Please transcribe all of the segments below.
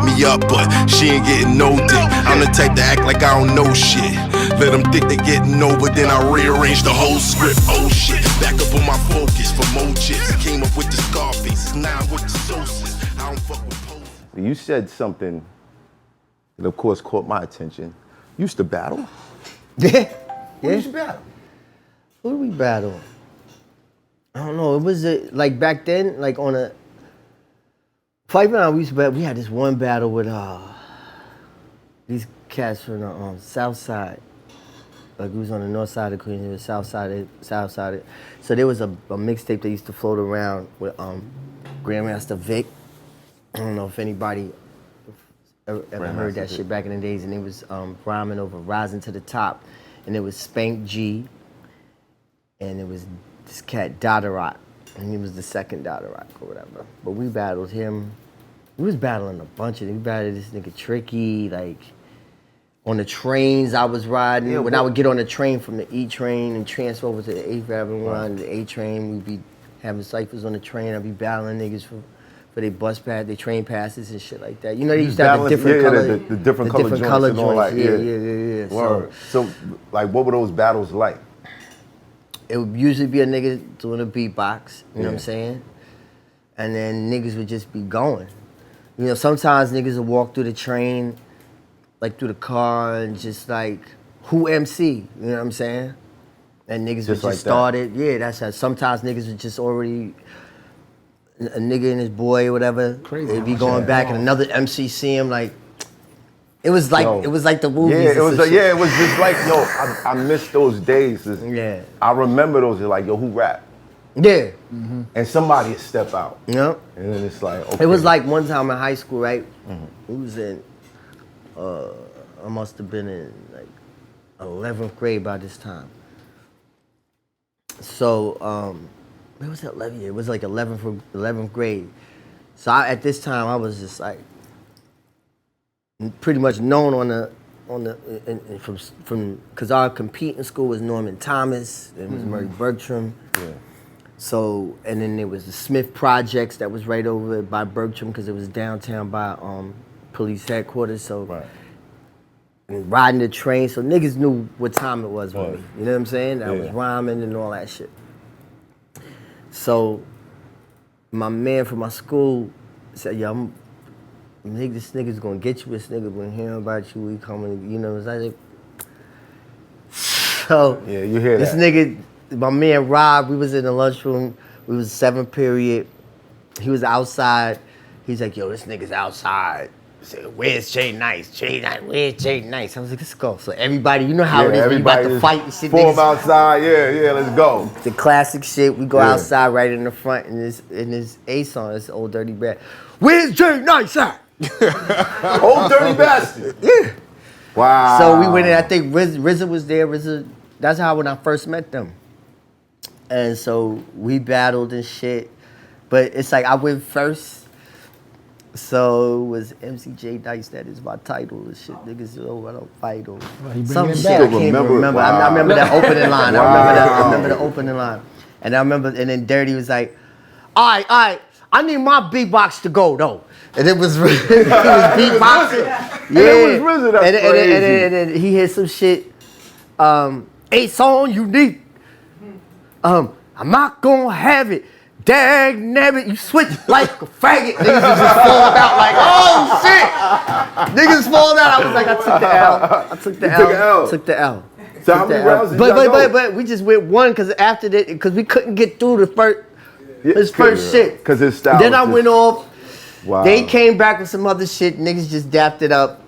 me up, but she ain't getting no dick. I'm the type to act like I don't know shit. Let them think they getting over, then I rearrange the whole script. Oh shit, back up on my focus for more chips. Came up with the Scarface, now with the sauces. I don't fuck with poses. You said something that, of course, caught my attention. You used to battle? Yeah. Who used to battle? Who did we battle? I don't know. It was like back then, like on a fight night, we used to battle. We had this one battle with these cats from the South Side. Like we was on the north side of Queens, it was south side. So there was a mixtape that used to float around with Grandmaster Vic. I don't know if anybody ever heard that shit back in the days, and it was rhyming over Rising to the Top, and it was Spank G, and it was this cat Dotterot, and he was the second Dotterot or whatever. But we battled him. We was battling a bunch of them. We battled this nigga Tricky, like on the trains I was riding. Yeah, when I would get on the train from the E train and transfer over to the 8th Avenue line, the A train, we'd be having ciphers on the train. I'd be battling niggas for their bus pass, their train passes and shit like that. You know, they used to have the different color, the different color joints and all that. Yeah. So, like, what were those battles like? It would usually be a nigga doing a beatbox, you know what I'm saying? And then niggas would just be going. You know, sometimes niggas would walk through the train, like through the car, and just like, who MC? You know what I'm saying? And niggas would just start it. Yeah, that's how. Sometimes niggas would just already, a nigga and his boy or whatever, they'd be going back and another MC see him, like, it was like the movies. Yeah, it was just like, yo, I miss those days. Yeah. I remember those, like, yo, who rap? Yeah. Mm-hmm. And somebody would step out. Yep. And then it's like, okay. It was like one time in high school, right? Mm-hmm. We was in, I must have been in like 11th grade by this time. So, where was that 11th year? It was like 11th grade. So at this time, I was just like, pretty much known from because our competing school was Norman Thomas, it was Murray Bergstrom. Yeah. So, and then there was the Smith Projects that was right over by Bergstrom because it was downtown by police headquarters. So, and riding the train, so niggas knew what time it was with me. You know what I'm saying? I was rhyming and all that shit. So, my man from my school said, yo, this nigga's gonna get you. This nigga been hearing about you. We coming, you know. It's like, so yeah, you hear this nigga, my man Rob. We was in the lunchroom. We was 7th period. He was outside. He's like, yo, this nigga's outside. I said, where's Jay Nice? Where's Jay Nice? I was like, let's go. So everybody, you know how it is when you about to fight and shit. Form outside, yeah, let's go. The classic shit. We go outside right in the front in this A song. This Old Dirty Bad. Where's Jay Nice at? Old Dirty Bastard. Yeah. Wow. So we went in, I think RZA was there. That's how when I first met them. And so we battled and shit. But it's like I went first. So it was MCJ Dice, that is my title and shit. Niggas, I don't fight or some shit. I can't remember. Wow. I remember that opening line. I remember the opening line. And I remember, and then Dirty was like, all right, I need my beatbox to go though. And it was beatboxing. Yeah. And it was RZA, that's crazy. And then he hit some shit, a song you need. I'm not gonna have it. Dang nabbit, you switch like a faggot. Niggas just falling out like, oh shit. Niggas falling out. I was like, I took the L. So how many rounds did y'all go? But we just went one because after that, because we couldn't get through his first shit. Because his style. Then I went off. Wow. They came back with some other shit. Niggas just dapped it up.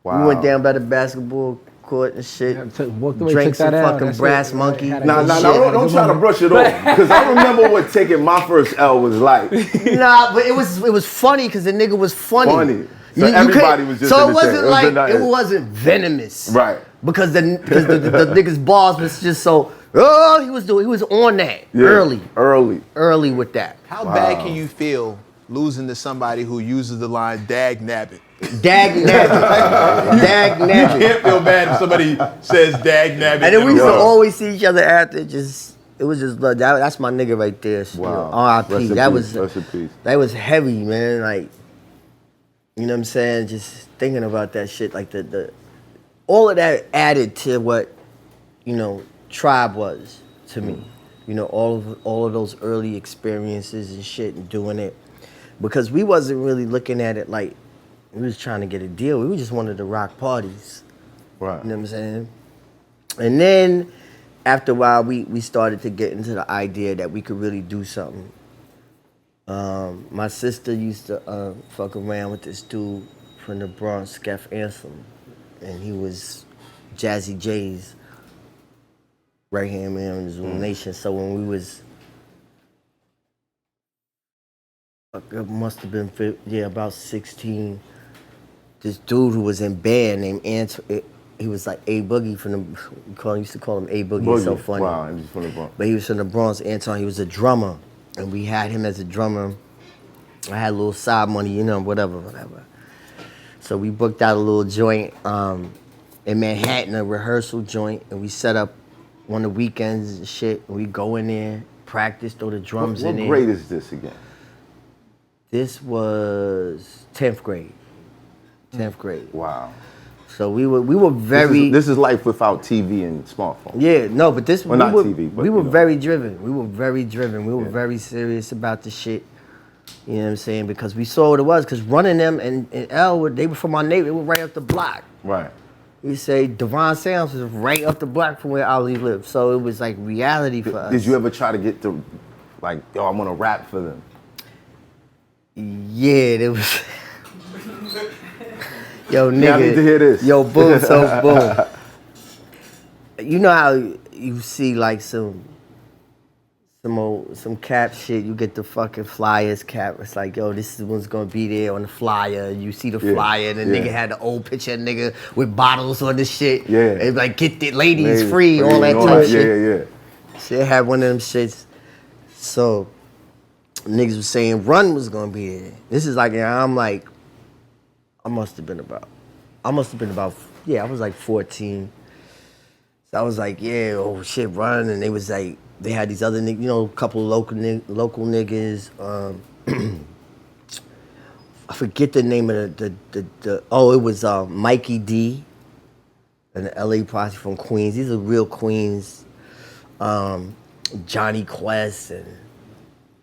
Wow. We went down by the basketball court and shit. Drank some fucking Brass Monkey. Nah, don't try to brush it off. Because I remember what taking my first L was like. Nah, but it was funny because the nigga was funny. So everybody was just. So it wasn't like it wasn't venomous. Right. Because the nigga's balls was just so. Oh, he was on that early with that. How bad can you feel losing to somebody who uses the line "dag nabbit"? Dag nabbit. Dag nabbit. You can't feel bad if somebody says dag nabbit. And then we used to always see each other after. It was just love. That's my nigga right there. Wow. R.I.P. That was rest in peace. That was heavy, man. Like You know what I'm saying? Just thinking about that shit, like all of that added to what, you know, Tribe was to me. You know, all of those early experiences and shit and doing it. Because we wasn't really looking at it like we was trying to get a deal. We just wanted to rock parties. Right. You know what I'm saying? And then after a while, we started to get into the idea that we could really do something. My sister used to fuck around with this dude from the Bronx, Skeff Anselm, and he was Jazzy J's right-hand man in the Zoom Nation. So when we was, it must have been, about 16, this dude who was in band named he was like A Boogie from the, used to call him A Boogie. He's so funny. Wow, he was from the Bronx. But he was from the Bronx, Anton. He was a drummer, and we had him as a drummer. I had a little side money, you know, whatever. So we booked out a little joint in Manhattan, a rehearsal joint, and we set up on the weekends and shit. And we go in there, practice, throw the drums in there. What grade is this again? This was 10th grade. 10th grade. Wow. So we were very. This is life without TV and smartphone. Yeah, no, but this well, not TV, but we were you know. very driven. We were very driven. We were very serious about the shit. You know what I'm saying? Because we saw what it was. Because running them and L, they were from our neighborhood. They were right up the block. Right. We say Devon Sounds was right up the block from where Ali lived. So it was like reality for us. Did you ever try to get to, like, yo, I'm gonna rap for them? Yeah, there was. Yo, nigga. Yeah, I need to hear this. Yo, boom, so boom. You know how you see like some cap shit, you get the fucking flyers cap. It's like, yo, this is what's gonna be there on the flyer. You see the flyer, and the nigga had the old picture of nigga with bottles on the shit. Yeah. And like, get the ladies free, all that type shit. Yeah. Shit had one of them shits. So niggas was saying Run was gonna be there. This is like, I'm like, I must have been about, I was like 14. So I was like, yeah, oh shit, Run. And they was like, they had these other niggas, you know, a couple of local niggas. I forget the name of it was Mikey D and the LA posse from Queens. These are real Queens. Johnny Quest and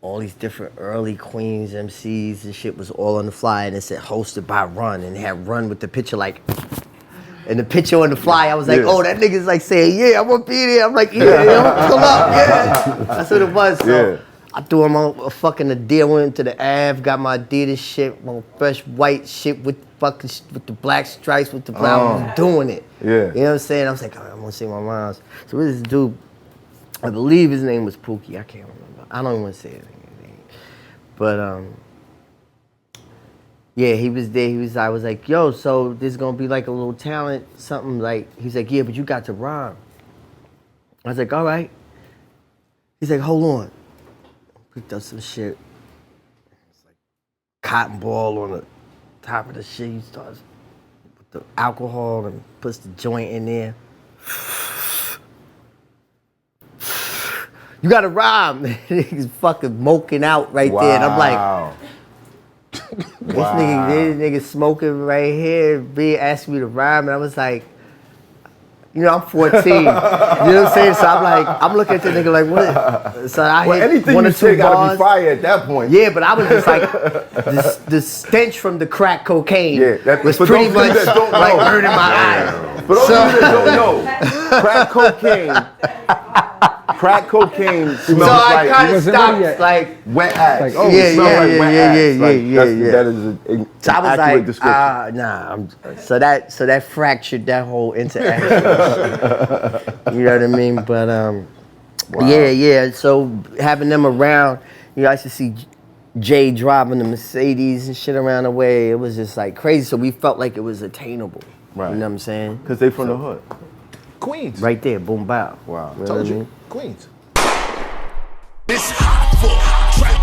all these different early Queens MCs and shit was all on the flyer, and it said hosted by Run, and it had Run with the picture like, and the picture on the flyer, I was like, oh, that nigga's like saying, yeah, I'm gonna be there. I'm like, yeah, pull up, yeah. That's what it was. So I threw him on a fucking deal, went to the Ave, got my Adidas shit, my fresh white shit with the black stripes, with the brown, I was doing it. Yeah. You know what I'm saying? I was like, oh, I'm gonna see my mom's. So this dude, I believe his name was Pookie, I can't remember. I don't even want to say his name. But yeah, he was there. I was like, yo, so there's gonna be like a little talent, something like. He's like, yeah, but you got to rhyme. I was like, all right. He's like, hold on. Picked up some shit. It's like cotton ball on the top of the shit. He starts with the alcohol and puts the joint in there. You gotta rhyme. He's fucking moking out right there. And I'm like, this nigga smoking right here. B asked me to rhyme, and I was like, you know, I'm 14. You know what I'm saying? So I'm like, I'm looking at the nigga like, what? So I hit anything one you or two say gotta bars. be fire at that point. Yeah, but I was just like, the stench from the crack cocaine was pretty much like hurting my eyes. For those of you that don't know, crack cocaine smells so I like kind of stopped, like wet ass. Like, Oh, yeah, it smells like wet ass. That is an so I was accurate like, description. so that fractured that whole interaction. You know what I mean? But yeah. So having them around, you know, I used to see Jay driving the Mercedes and shit around the way. It was just like crazy. So we felt like it was attainable. Right. You know what I'm saying? Because they from the hood. Queens. Right there, boom, bow. Wow. You know Told what I you. mean? Queens. It's hot for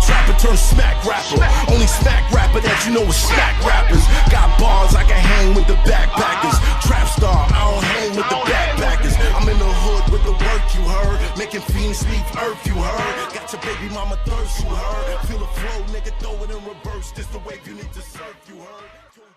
trapper turn smack rapper. Only smack rapper that you know is smack rappers. Got bars I can hang with the backpackers. Trap star, I don't hang with the backpackers. I'm in the hood with the work you heard. Making fiends leave earth you heard. Got your baby mama thirst you heard. Feel the flow, nigga, throw it in reverse. first. This the wave you need to surf, you heard?